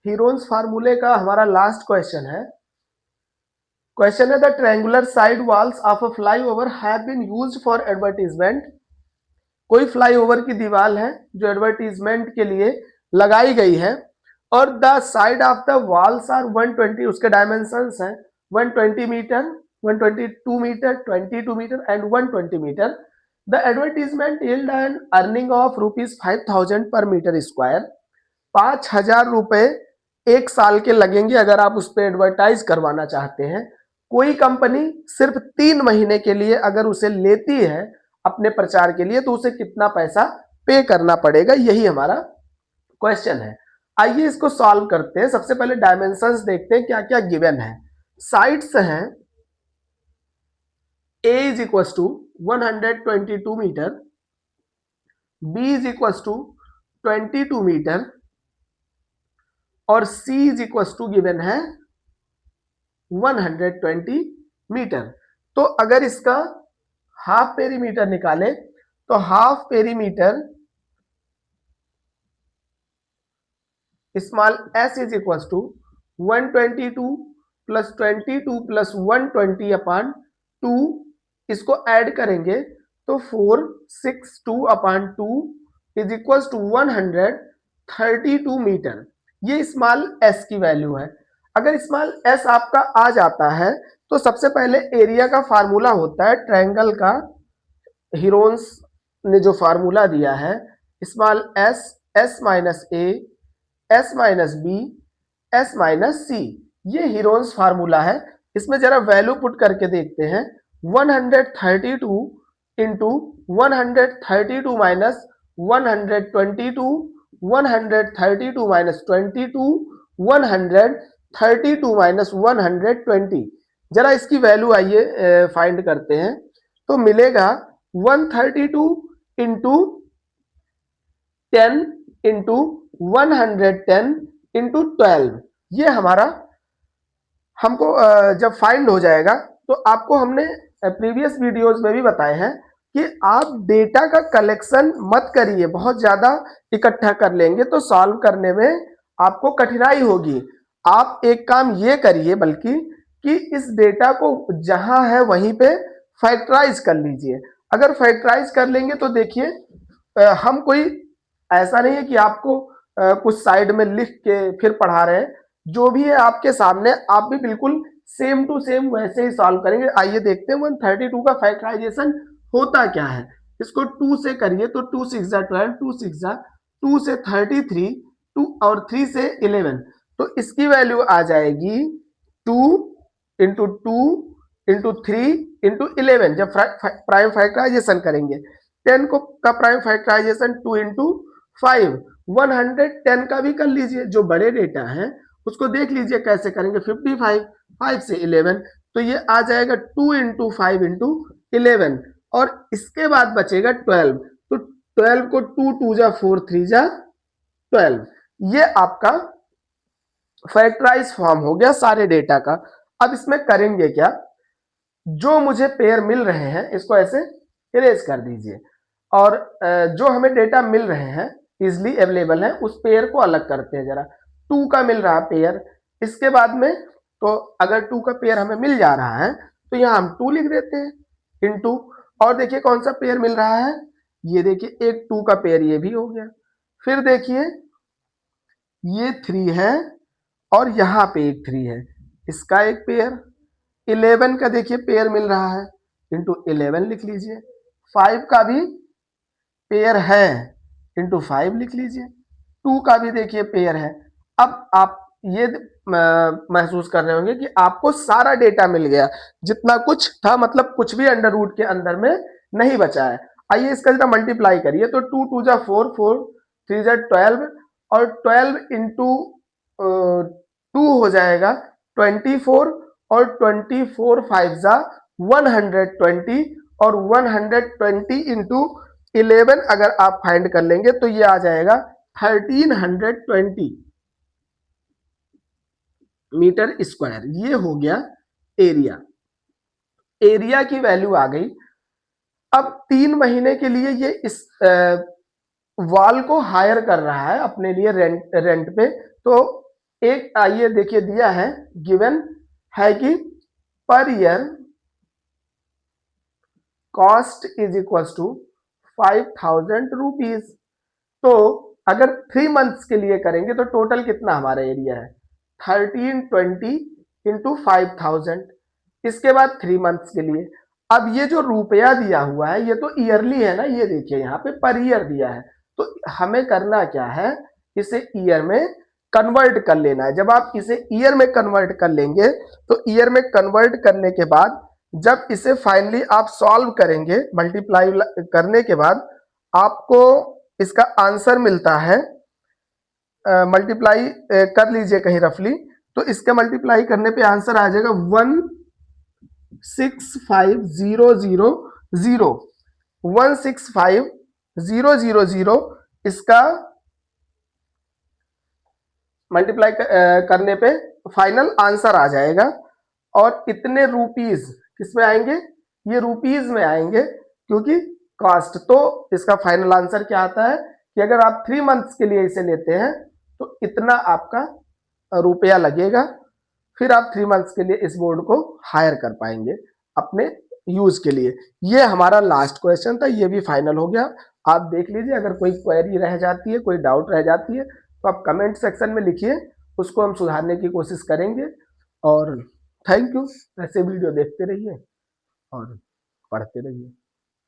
Heron's फार्मूले का हमारा लास्ट क्वेश्चन है। क्वेश्चन है the triangular side walls of a flyover have been used for advertisement. कोई फ्लाईओवर की दीवार है जो एडवर्टीजमेंट के लिए लगाई गई है और the side of the walls are 120, उसके डायमेंशंस हैं 120 metre, 122 metre, 22 metre and 120 metre. The advertisement yield an earning of ₹5,000 per metre square. 5,000 रुपए एक साल के लगेंगे अगर आप उस पर एडवर्टाइज करवाना चाहते हैं। कोई कंपनी सिर्फ 3 महीने के लिए अगर उसे लेती है अपने प्रचार के लिए तो उसे कितना पैसा पे करना पड़ेगा, यही हमारा क्वेश्चन है। आइए इसको सॉल्व करते हैं। सबसे पहले डायमेंशंस देखते हैं क्या क्या गिवन है। साइड्स हैं a is equal to 122 metre, b is equal to 22 metre और c is equal to given है 120 मीटर। तो अगर इसका हाफ पेरीमीटर निकाले तो half perimeter small s is equal to 122 plus 22 plus 120 upon 2, इसको ऐड करेंगे तो 462 upon 2 is equal to 132 metre. ये स्मॉल s की वैल्यू है। अगर स्मॉल s आपका आ जाता है तो सबसे पहले एरिया का फार्मूला होता है ट्रायंगल का, हीरोन्स ने जो फार्मूला दिया है small s, s minus a, s minus b, s minus c, ये हीरोन्स फार्मूला है। इसमें जरा वैल्यू पुट करके देखते हैं। 132 इंटू 132 माइनस 122, 132 माइनस 22, 132 माइनस 120। जरा इसकी वैल्यू आइए फाइंड करते हैं तो मिलेगा 132 इंटू 10 इंटू 110 इंटू 12। ये हमारा हमको जब फाइंड हो जाएगा तो आपको हमने प्रीवियस वीडियोस में भी बताए हैं कि आप डेटा का कलेक्शन मत करिए, बहुत ज्यादा इकट्ठा कर लेंगे तो सॉल्व करने में आपको कठिनाई होगी। आप एक काम ये करिए बल्कि कि इस डेटा को जहां है वहीं पे फैक्टराइज कर लीजिए। अगर फैक्टराइज कर लेंगे तो देखिए हम कोई ऐसा नहीं है कि आपको कुछ साइड में लिख के फिर पढ़ा रहे हैं। जो भी है आपके सामने, आप भी बिल्कुल सेम टू सेम वैसे ही सॉल्व करेंगे। आइए देखते हैं 132 का फैक्टराइजेशन होता क्या है। इसको 2 से करिए तो 2 6 जा 12, 2 6 जा 2 से 33, 2 और 3 से 11, तो इसकी वैल्यू आ जाएगी 2 इंटू 2 इंटू 3 इंटू 11। जब प्राइम फैक्टराइजेशन करेंगे 10 को का प्राइम फैक्टराइजेशन 2 इंटू 5, 110 का भी कर लीजिए। जो बड़े डेटा है उसको देख लीजिए कैसे करेंगे। 55, 5 से 11 तो ये आ जाएगा 2 इंटू 5 इंटू 11 और इसके बाद बचेगा 12। तो 12 को 2 2 जा 4 3 जा 12। ये आपका फैक्टराइज फॉर्म हो गया सारे डेटा का। अब इसमें करेंगे क्या, जो मुझे पेयर मिल रहे हैं इसको ऐसे इरेज कर दीजिए और जो हमें डेटा मिल रहे हैं इजिली अवेलेबल है उस पेयर को अलग करते हैं। जरा 2 का मिल रहा पेयर, इसके बाद में तो अगर 2 का पेयर हमें मिल जा रहा है तो यहाँ हम 2 लिख देते हैं इनटू, और देखिए कौन सा पेयर मिल रहा है, ये देखिए एक 2 का पेयर ये भी हो गया। फिर देखिए ये 3 है और यहाँ पे एक 3 है, इसका एक पेयर। 11 का देखिए पेयर मिल रहा है इंटू 11 लिख लीजिए। 5 का भी पेयर है इंटू 5 लिख लीजिए। 2 का भी देखिए पेयर है। अब आप ये महसूस कर रहे होंगे कि आपको सारा डेटा मिल गया, जितना कुछ था, मतलब कुछ भी अंडर रूट के अंदर में नहीं बचा है। आइए इसका जरा मल्टीप्लाई करिए तो 2 2 जा 4, 4 3 जा 12 और 12 इंटू 2 हो जाएगा 24 और 24 5 जा 120 और 120 इंटू 11 अगर आप फाइंड कर लेंगे तो ये आ जाएगा 1320 मीटर स्क्वायर। ये हो गया एरिया। एरिया की वैल्यू आ गई। अब 3 महीने के लिए ये इस वॉल को हायर कर रहा है अपने लिए रेंट पे, तो एक आइए देखिए दिया है, गिवन है कि per year cost is equal to 5000 rupees. तो अगर 3 मंथ्स के लिए करेंगे तो टोटल कितना हमारा एरिया है, 1320 इंटू 5000। इसके बाद 3 मंथ्स के लिए, अब ये जो रुपया दिया हुआ है ये तो ईयरली है ना, ये देखिए यहाँ पे पर ईयर दिया है, तो हमें करना क्या है, इसे ईयर में कन्वर्ट कर लेना है। जब आप इसे ईयर में कन्वर्ट कर लेंगे तो ईयर में कन्वर्ट करने के बाद जब इसे फाइनली आप सॉल्व करेंगे, मल्टीप्लाई करने के बाद आपको इसका आंसर मिलता है, मल्टीप्लाई कर लीजिए कहीं रफली, तो इसका मल्टीप्लाई करने पे आंसर आ जाएगा 165000, 165000 इसका मल्टीप्लाई करने पे फाइनल आंसर आ जाएगा। और इतने रुपीज किस में आएंगे, ये रुपीज में आएंगे, क्योंकि कॉस्ट। तो इसका फाइनल आंसर क्या आता है कि अगर आप 3 मंथ्स के लिए इसे लेते हैं तो इतना आपका रुपया लगेगा, फिर आप 3 मंथ्स के लिए इस बोर्ड को हायर कर पाएंगे अपने यूज के लिए। ये हमारा लास्ट क्वेश्चन था, ये भी फाइनल हो गया। आप देख लीजिए, अगर कोई क्वेरी रह जाती है, कोई डाउट रह जाती है तो आप कमेंट सेक्शन में लिखिए, उसको हम सुधारने की कोशिश करेंगे। और थैंक यू, ऐसे वीडियो देखते रहिए और पढ़ते रहिए।